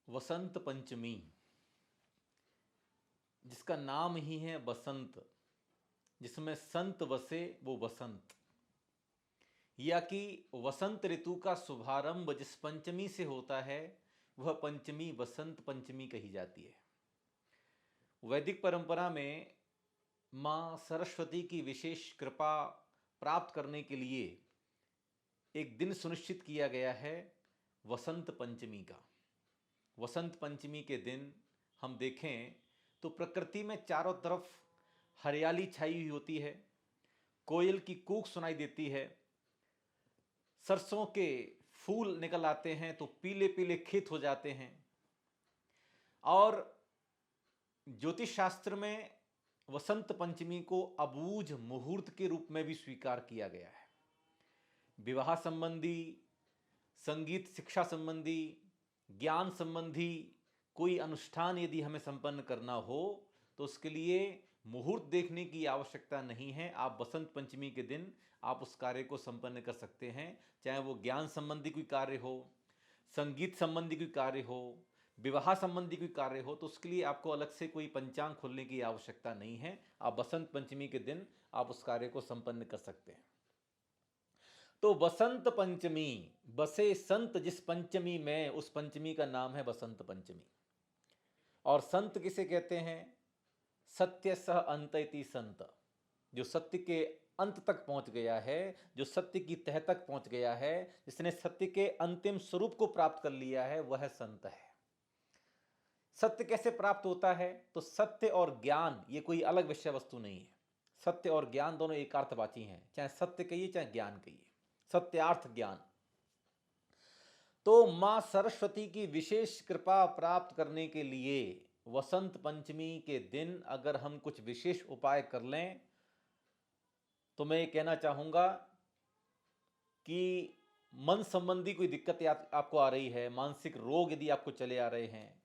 वसंत पंचमी, जिसका नाम ही है बसंत, जिसमें संत बसे वो बसंत, या कि वसंत ऋतु का शुभारंभ जिस पंचमी से होता है वह पंचमी वसंत पंचमी कही जाती है। वैदिक परंपरा में माँ सरस्वती की विशेष कृपा प्राप्त करने के लिए एक दिन सुनिश्चित किया गया है वसंत पंचमी का। वसंत पंचमी के दिन हम देखें तो प्रकृति में चारों तरफ हरियाली छाई हुई होती है, कोयल की कूक सुनाई देती है, सरसों के फूल निकल आते हैं तो पीले पीले खेत हो जाते हैं। और ज्योतिष शास्त्र में वसंत पंचमी को अबूझ मुहूर्त के रूप में भी स्वीकार किया गया है। विवाह संबंधी, संगीत शिक्षा संबंधी, ज्ञान संबंधी कोई अनुष्ठान यदि हमें संपन्न करना हो तो उसके लिए मुहूर्त देखने की आवश्यकता नहीं है। आप बसंत पंचमी के दिन आप उस कार्य को संपन्न कर सकते हैं, चाहे वो ज्ञान संबंधी कोई कार्य हो, संगीत संबंधी कोई कार्य हो, विवाह संबंधी कोई कार्य हो, तो उसके लिए आपको अलग से कोई पंचांग खोलने की आवश्यकता नहीं है। आप बसंत पंचमी के दिन आप उस कार्य को संपन्न कर सकते हैं। तो बसंत पंचमी, बसे संत जिस पंचमी में, उस पंचमी का नाम है बसंत पंचमी। और संत किसे कहते हैं? सत्य सह अंत इति संत, जो सत्य के अंत तक पहुंच गया है, जो सत्य की तह तक पहुंच गया है, जिसने सत्य के अंतिम स्वरूप को प्राप्त कर लिया है, वह संत है। सत्य कैसे प्राप्त होता है? तो सत्य और ज्ञान ये कोई अलग विषय वस्तु नहीं है। सत्य और ज्ञान दोनों एकार्थवाची हैं, चाहे सत्य कहिए चाहे ज्ञान कहिए, सत्यार्थ ज्ञान। तो मां सरस्वती की विशेष कृपा प्राप्त करने के लिए वसंत पंचमी के दिन अगर हम कुछ विशेष उपाय कर लें तो मैं ये कहना चाहूंगा कि मन संबंधी कोई दिक्कत आपको आ रही है, मानसिक रोग यदि आपको चले आ रहे हैं,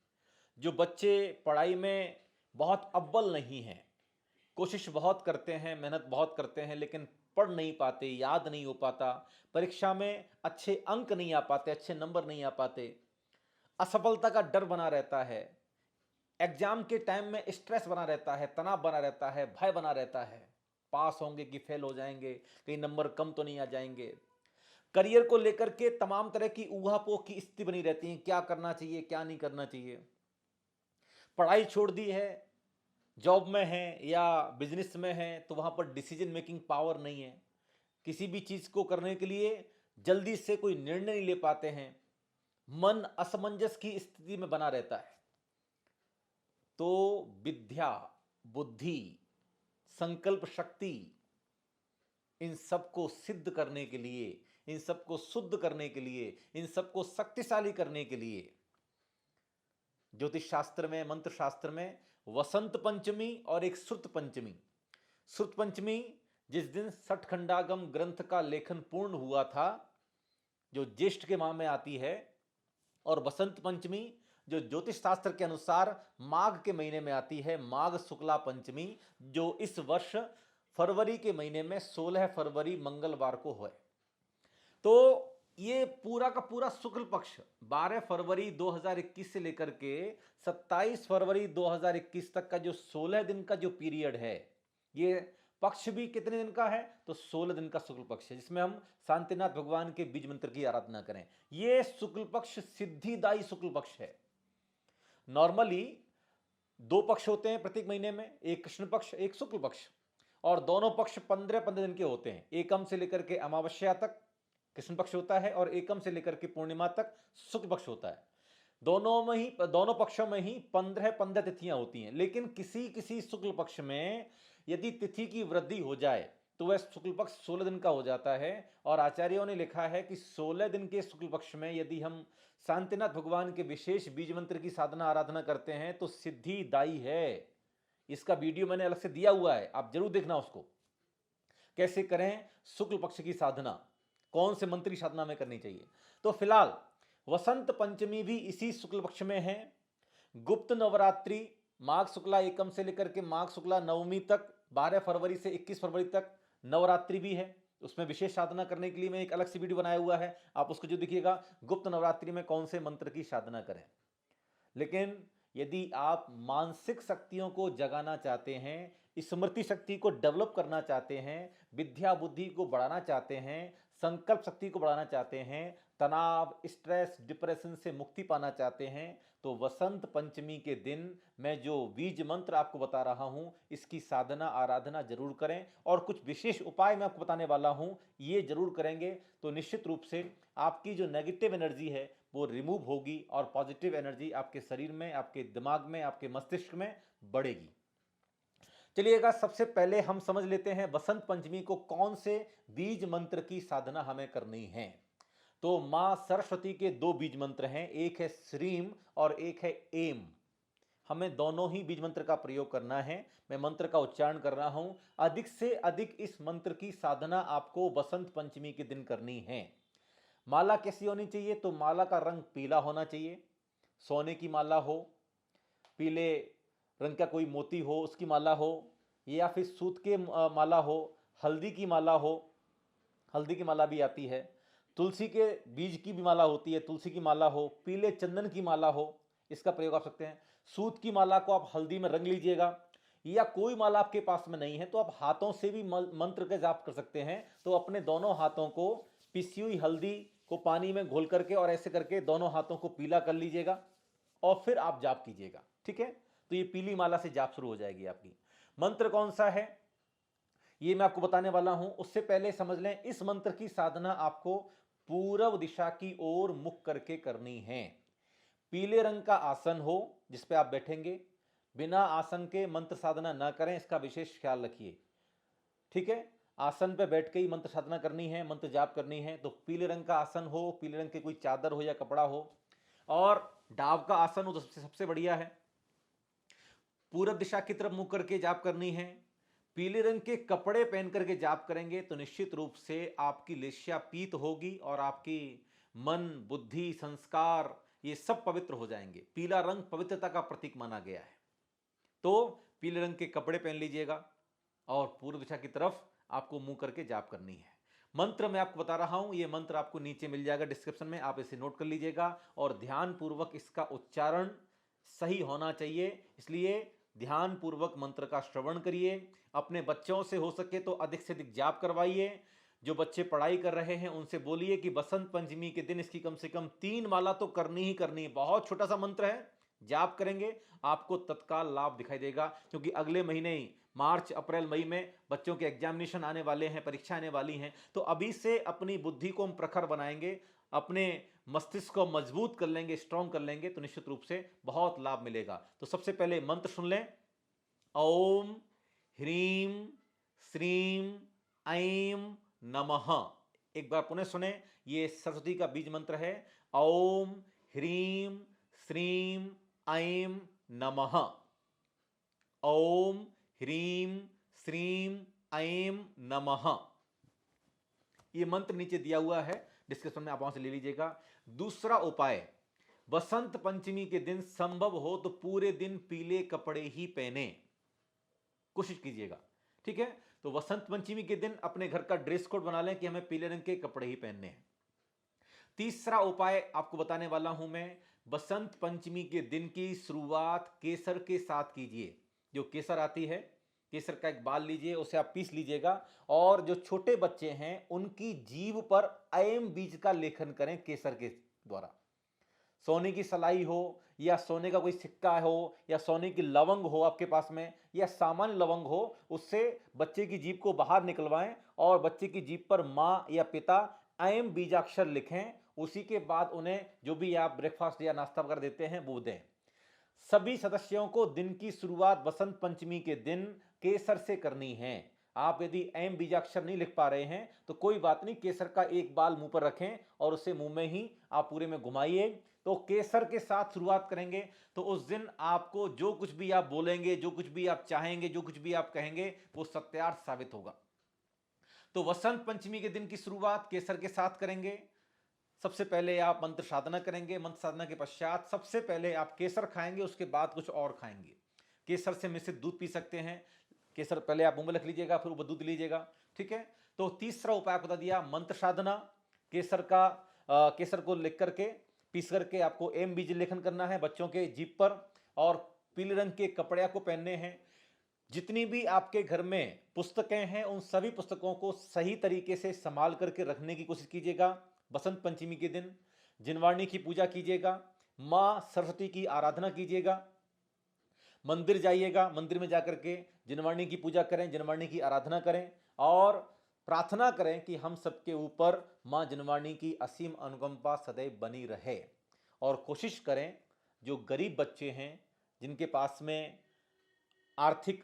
जो बच्चे पढ़ाई में बहुत अव्वल नहीं हैं, कोशिश बहुत करते हैं, मेहनत बहुत करते हैं, लेकिन पढ़ नहीं पाते, याद नहीं हो पाता, परीक्षा में अच्छे अंक नहीं आ पाते, अच्छे नंबर नहीं आ पाते, असफलता का डर बना रहता है, एग्जाम के टाइम में स्ट्रेस बना रहता है, तनाव बना रहता है, भय बना रहता है, पास होंगे कि फेल हो जाएंगे, कहीं नंबर कम तो नहीं आ जाएंगे, करियर को लेकर के तमाम तरह की ऊहापोह की स्थिति बनी रहती है, क्या करना चाहिए क्या नहीं करना चाहिए, पढ़ाई छोड़ दी है, जॉब में है या बिजनेस में है तो वहां पर डिसीजन मेकिंग पावर नहीं है, किसी भी चीज को करने के लिए जल्दी से कोई निर्णय नहीं ले पाते हैं, मन असमंजस की स्थिति में बना रहता है। तो विद्या, बुद्धि, संकल्प शक्ति, इन सबको सिद्ध करने के लिए, इन सबको शुद्ध करने के लिए, इन सबको शक्तिशाली करने के लिए ज्योतिष शास्त्र में, मंत्र शास्त्र में वसंत पंचमी और एक श्रुत पंचमी, श्रुत पंचमी जिस दिन सठखंडागम ग्रंथ का लेखन पूर्ण हुआ था, जो ज्येष्ठ के माह में आती है, और बसंत पंचमी जो ज्योतिष शास्त्र के अनुसार माघ के महीने में आती है, माघ शुक्ला पंचमी, जो इस वर्ष फरवरी के महीने में 16 फरवरी मंगलवार को है। तो ये पूरा का पूरा शुक्ल पक्ष 12 फरवरी 2021 से लेकर के 27 फरवरी 2021 तक का जो 16 दिन का जो पीरियड है, ये पक्ष भी कितने दिन का है? तो 16 दिन का शुक्ल पक्ष है, जिसमें हम शांतिनाथ भगवान के बीज मंत्र की आराधना करें। ये शुक्ल पक्ष सिद्धिदायी शुक्ल पक्ष है। नॉर्मली 2 पक्ष होते हैं प्रत्येक महीने में, एक कृष्ण पक्ष एक शुक्ल पक्ष, और दोनों पक्ष 15-15 दिन के होते हैं। एकम से लेकर के अमावस्या तक कृष्ण पक्ष होता है और एकम से लेकर के पूर्णिमा तक शुक्ल पक्ष होता है। दोनों पक्षों में ही 15-15 तिथियां होती हैं, लेकिन किसी किसी शुक्ल पक्ष में यदि तिथि की वृद्धि हो जाए तो वह शुक्ल पक्ष 16 दिन का हो जाता है। और आचार्यों ने लिखा है कि 16 दिन के शुक्ल पक्ष में यदि हम शांतिनाथ भगवान के विशेष बीज मंत्र की साधना आराधना करते हैं तो सिद्धिदायी है। इसका वीडियो मैंने अलग से दिया हुआ है, आप जरूर देखना उसको, कैसे करें शुक्ल पक्ष की साधना, कौन से मंत्र की साधना में करनी चाहिए। तो फिलहाल वसंत पंचमी भी इसी शुक्ल पक्ष में है। गुप्त नवरात्रि माघ शुक्ला एकम से लेकर के माघ शुक्ला नवमी तक, 12 फरवरी से 21 फरवरी तक नवरात्रि भी है, उसमें विशेष साधना करने के लिए मैं एक अलग से वीडियो बनाया हुआ है, आप उसको जो देखिएगा, गुप्त नवरात्रि में कौन से मंत्र की साधना करें। लेकिन यदि आप मानसिक शक्तियों को जगाना चाहते हैं, स्मृति शक्ति को डेवलप करना चाहते हैं, विद्या बुद्धि को बढ़ाना चाहते हैं, संकल्प शक्ति को बढ़ाना चाहते हैं, तनाव, स्ट्रेस, डिप्रेशन से मुक्ति पाना चाहते हैं, तो वसंत पंचमी के दिन मैं जो बीज मंत्र आपको बता रहा हूं, इसकी साधना आराधना जरूर करें और कुछ विशेष उपाय मैं आपको बताने वाला हूं, ये जरूर करेंगे तो निश्चित रूप से आपकी जो नेगेटिव एनर्जी है वो रिमूव होगी और पॉजिटिव एनर्जी आपके शरीर में, आपके दिमाग में, आपके मस्तिष्क में बढ़ेगी। चलिएगा, सबसे पहले हम समझ लेते हैं बसंत पंचमी को कौन से बीज मंत्र की साधना हमें करनी है। तो मां सरस्वती के दो बीज मंत्र हैं, एक है श्रीम और एक है एम। हमें दोनों ही बीज मंत्र का प्रयोग करना है। मैं मंत्र का उच्चारण कर रहा हूं। अधिक से अधिक इस मंत्र की साधना आपको बसंत पंचमी के दिन करनी है। माला कैसी होनी चाहिए? तो माला का रंग पीला होना चाहिए, सोने की माला हो, पीले रंग का कोई मोती हो उसकी माला हो, या फिर सूत के माला हो, हल्दी की माला हो, हल्दी की माला भी आती है, तुलसी के बीज की भी माला होती है, तुलसी की माला हो, पीले चंदन की माला हो, इसका प्रयोग आप सकते हैं। सूत की माला को आप हल्दी में रंग लीजिएगा, या कोई माला आपके पास में नहीं है तो आप हाथों से भी मंत्र के जाप कर सकते हैं। तो अपने दोनों हाथों को पिसी हुई हल्दी को पानी में घोल करके और ऐसे करके दोनों हाथों को पीला कर लीजिएगा और फिर आप जाप कीजिएगा, ठीक है। तो ये पीली माला से जाप शुरू हो जाएगी आपकी। मंत्र कौन सा है ये मैं आपको बताने वाला हूं। उससे पहले समझ लें, इस मंत्र की साधना आपको पूर्व दिशा की ओर मुख करके करनी है। पीले रंग का आसन हो जिस पे आप बैठेंगे, बिना आसन के मंत्र साधना ना करें, इसका विशेष ख्याल रखिए, ठीक है। आसन पे बैठ के ही मंत्र साधना करनी है, मंत्र जाप करनी है। तो पीले रंग का आसन हो, पीले रंग के कोई चादर हो या कपड़ा हो, और डाव का आसन हो तो सबसे बढ़िया है। पूरब दिशा की तरफ मुंह करके जाप करनी है। पीले रंग के कपड़े पहन करके जाप करेंगे तो निश्चित रूप से आपकी लेस्या पीत होगी और आपकी मन, बुद्धि, संस्कार ये सब पवित्र हो जाएंगे। पीला रंग पवित्रता का प्रतीक माना गया है। तो पीले रंग के कपड़े पहन लीजिएगा और पूर्व दिशा की तरफ आपको मुंह करके जाप करनी है। मंत्र मैं आपको बता रहा हूं, ये मंत्र आपको नीचे मिल जाएगा डिस्क्रिप्शन में, आप इसे नोट कर लीजिएगा और ध्यान पूर्वक इसका उच्चारण सही होना चाहिए, इसलिए ध्यान पूर्वक मंत्र का श्रवण करिए। अपने बच्चों से हो सके तो अधिक से अधिक जाप करवाइए। जो बच्चे पढ़ाई कर रहे हैं उनसे बोलिए कि बसंत पंचमी के दिन इसकी कम से कम 3 माला तो करनी ही करनी है। बहुत छोटा सा मंत्र है, जाप करेंगे आपको तत्काल लाभ दिखाई देगा, क्योंकि अगले महीने ही मार्च, अप्रैल, मई में बच्चों के एग्जामिनेशन आने वाले हैं, परीक्षा आने वाली हैं। तो अभी से अपनी बुद्धि को हम प्रखर बनाएंगे, अपने मस्तिष्क को मजबूत कर लेंगे, स्ट्रॉन्ग कर लेंगे, तो निश्चित रूप से बहुत लाभ मिलेगा। तो सबसे पहले मंत्र सुन लें। ओम ह्रीम श्रीम ऐम नमः। एक बार पुनः सुने, ये सरस्वती का बीज मंत्र है। ओम ह्रीम श्रीम ऐम नमः। ओम ह्रीम श्रीम ऐम नमः। ये मंत्र नीचे दिया हुआ है डिस्क्रिप्शन में, आप वहां से ले लीजिएगा। दूसरा उपाय, बसंत पंचमी के दिन संभव हो तो पूरे दिन पीले कपड़े ही पहने, कोशिश कीजिएगा, ठीक है। तो बसंत पंचमी के दिन अपने घर का ड्रेस कोड बना लें कि हमें पीले रंग के कपड़े ही पहनने हैं। तीसरा उपाय आपको बताने वाला हूं मैं, बसंत पंचमी के दिन की शुरुआत केसर के साथ कीजिए। जो केसर आती है, केसर का एक बाल लीजिए, उसे आप पीस लीजिएगा और जो छोटे बच्चे हैं उनकी जीभ पर ऐम बीज का लेखन करें केसर के द्वारा। सोने की सलाई हो या सोने का कोई सिक्का हो या सोने की लवंग हो आपके पास में या सामान्य लवंग हो, उससे बच्चे की जीभ को बाहर निकलवाएं और बच्चे की जीभ पर मां या पिता ऐम बीजाक्षर लिखें। उसी के बाद उन्हें जो भी आप ब्रेकफास्ट या नाश्ता वगैरह देते हैं वो दें। सभी सदस्यों को दिन की शुरुआत बसंत पंचमी के दिन केसर से करनी है। आप यदि एम बीजाक्षर नहीं लिख पा रहे हैं तो कोई बात नहीं, केसर का एक बाल मुंह पर रखें और उसे मुंह में ही आप पूरे में घुमाइए। तो केसर के साथ शुरुआत करेंगे तो उस दिन आपको जो कुछ भी आप बोलेंगे, जो कुछ भी आप चाहेंगे, जो कुछ भी आप कहेंगे वो सत्यार्थ साबित होगा। तो वसंत पंचमी के दिन की शुरुआत केसर के साथ करेंगे। सबसे पहले आप मंत्र साधना करेंगे, मंत्र साधना के पश्चात सबसे पहले आप केसर खाएंगे, उसके बाद कुछ और खाएंगे। केसर से मिश्रित दूध पी सकते हैं। केसर पहले आप मुंह में रख लीजिएगा, फिर वो दूध लीजिएगा, ठीक है। तो तीसरा उपाय बता दिया, मंत्र साधना। केसर को लिख करके पीस करके आपको एम बीज लेखन करना है बच्चों के जीभ पर, और पीले रंग के कपड़े आपको पहनने हैं। जितनी भी आपके घर में पुस्तकें हैं उन सभी पुस्तकों को सही तरीके से संभाल करके रखने की कोशिश कीजिएगा। बसंत पंचमी के दिन जिनवाणी की पूजा कीजिएगा, माँ सरस्वती की आराधना कीजिएगा, मंदिर जाइएगा, मंदिर में जाकर के जिनवाणी की पूजा करें, जिनवाणी की आराधना करें और प्रार्थना करें कि हम सबके ऊपर माँ जिनवाणी की असीम अनुकंपा सदैव बनी रहे। और कोशिश करें जो गरीब बच्चे हैं, जिनके पास में आर्थिक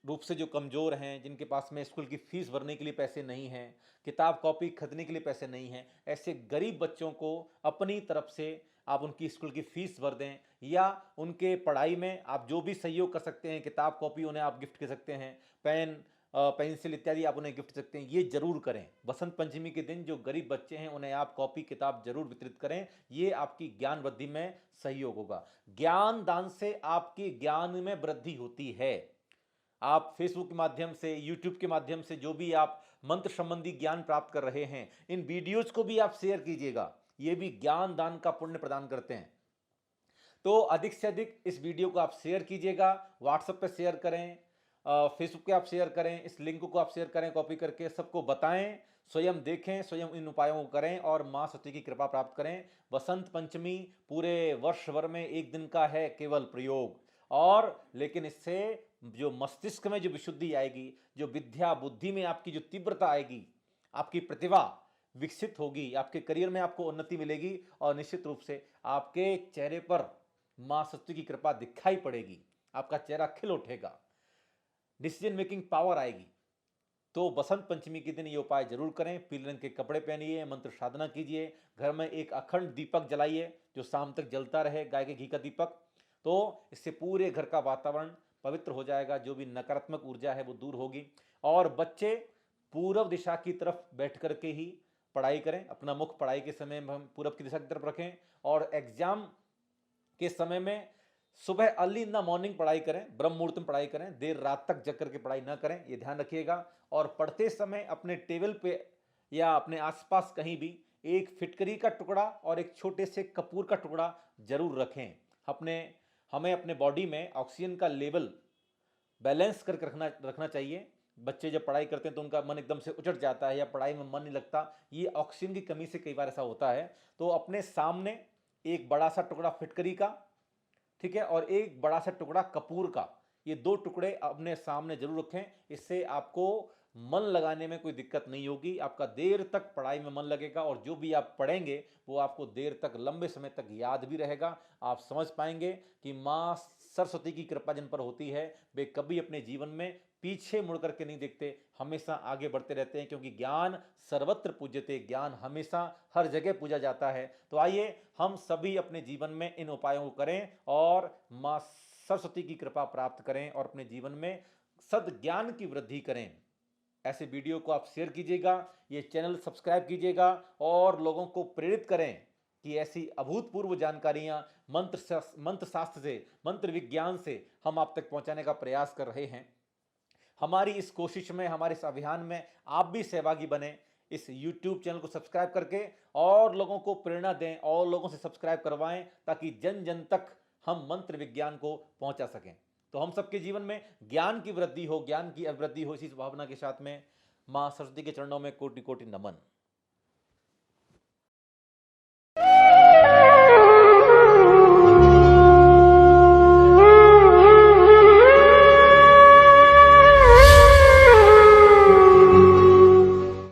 रूप से जो कमज़ोर हैं, जिनके पास में स्कूल की फीस भरने के लिए पैसे नहीं हैं, किताब कॉपी खरीदने के लिए पैसे नहीं हैं, ऐसे गरीब बच्चों को अपनी तरफ से आप उनकी स्कूल की फीस भर दें, या उनके पढ़ाई में आप जो भी सहयोग कर सकते हैं, किताब कॉपी उन्हें आप गिफ्ट कर सकते हैं, पेन पेंसिल इत्यादि आप उन्हें गिफ्ट कर सकते हैं, ये जरूर करें। बसंत पंचमी के दिन जो गरीब बच्चे हैं उन्हें आप कॉपी किताब जरूर वितरित करें, ये आपकी ज्ञान वृद्धि में सहयोग होगा। ज्ञान दान से आपकी ज्ञान में वृद्धि होती है। आप फेसबुक के माध्यम से, यूट्यूब के माध्यम से जो भी आप मंत्र संबंधी ज्ञान प्राप्त कर रहे हैं, इन वीडियोज को भी आप शेयर कीजिएगा, ये भी ज्ञान दान का पुण्य प्रदान करते हैं। तो अधिक से अधिक इस वीडियो को आप शेयर कीजिएगा, व्हाट्सएप पे शेयर करें, फेसबुक पे आप शेयर करें, इस लिंक को आप शेयर करें कॉपी करके, सबको बताएं, स्वयं देखें, स्वयं इन उपायों को करें और माँ सती की कृपा प्राप्त करें। बसंत पंचमी पूरे वर्ष भर में एक दिन का है केवल प्रयोग, और लेकिन इससे जो मस्तिष्क में जो विशुद्धि आएगी, जो विद्या बुद्धि में आपकी जो तीव्रता आएगी, आपकी प्रतिभा विकसित होगी, आपके करियर में आपको उन्नति मिलेगी और निश्चित रूप से आपके चेहरे पर माँ सती की कृपा दिखाई पड़ेगी, आपका चेहरा खिल उठेगा, डिसीजन मेकिंग पावर आएगी। तो बसंत पंचमी के दिन ये उपाय जरूर करें। पीले रंग के कपड़े पहनिए, मंत्र साधना कीजिए, घर में एक अखंड दीपक जलाइए जो शाम तक जलता रहे, गाय के घी का दीपक। तो इससे पूरे घर का वातावरण पवित्र हो जाएगा, जो भी नकारात्मक ऊर्जा है वो दूर होगी। और बच्चे पूर्व दिशा की तरफ बैठ करके ही पढ़ाई करें, अपना मुख पढ़ाई के समय में हम पूर्व की दिशा की तरफ रखें, और एग्जाम के समय में सुबह अर्ली इन द मॉर्निंग पढ़ाई करें, ब्रह्म मुहूर्त में पढ़ाई करें, देर रात तक जग करके पढ़ाई ना करें, ये ध्यान रखिएगा। और पढ़ते समय अपने टेबल पे या अपने आसपास कहीं भी एक फिटकरी का टुकड़ा और एक छोटे से कपूर का टुकड़ा जरूर रखें। हमें अपने बॉडी में ऑक्सीजन का लेवल बैलेंस करके रखना चाहिए। बच्चे जब पढ़ाई करते हैं तो उनका मन एकदम से उचट जाता है या पढ़ाई में मन नहीं लगता, ये ऑक्सीजन की कमी से कई बार ऐसा होता है। तो अपने सामने एक बड़ा सा टुकड़ा फिटकरी का, ठीक है, और एक बड़ा सा टुकड़ा कपूर का, ये दो टुकड़े अपने सामने जरूर रखें। इससे आपको मन लगाने में कोई दिक्कत नहीं होगी, आपका देर तक पढ़ाई में मन लगेगा और जो भी आप पढ़ेंगे वो आपको देर तक, लंबे समय तक याद भी रहेगा। आप समझ पाएंगे कि माँ सरस्वती की कृपा जिन पर होती है वे कभी अपने जीवन में पीछे मुड़ करके नहीं देखते, हमेशा आगे बढ़ते रहते हैं, क्योंकि ज्ञान सर्वत्र पूज्यते, ज्ञान हमेशा हर जगह पूजा जाता है। तो आइए हम सभी अपने जीवन में इन उपायों को करें और माँ सरस्वती की कृपा प्राप्त करें और अपने जीवन में सद्ज्ञान की वृद्धि करें। ऐसे वीडियो को आप शेयर कीजिएगा, ये चैनल सब्सक्राइब कीजिएगा और लोगों को प्रेरित करें कि ऐसी अभूतपूर्व जानकारियां मंत्र शास्त्र से, मंत्र विज्ञान से हम आप तक पहुंचाने का प्रयास कर रहे हैं। हमारी इस कोशिश में, हमारे इस अभियान में आप भी सहभागी बने, इस YouTube चैनल को सब्सक्राइब करके और लोगों को प्रेरणा दें और लोगों से सब्सक्राइब करवाएं, ताकि जन जन तक हम मंत्र विज्ञान को पहुंचा सकें। तो हम सबके जीवन में ज्ञान की वृद्धि हो, ज्ञान की अभिवृद्धि हो, इसी भावना के साथ में माँ सरस्वती के चरणों में कोटि कोटि नमन।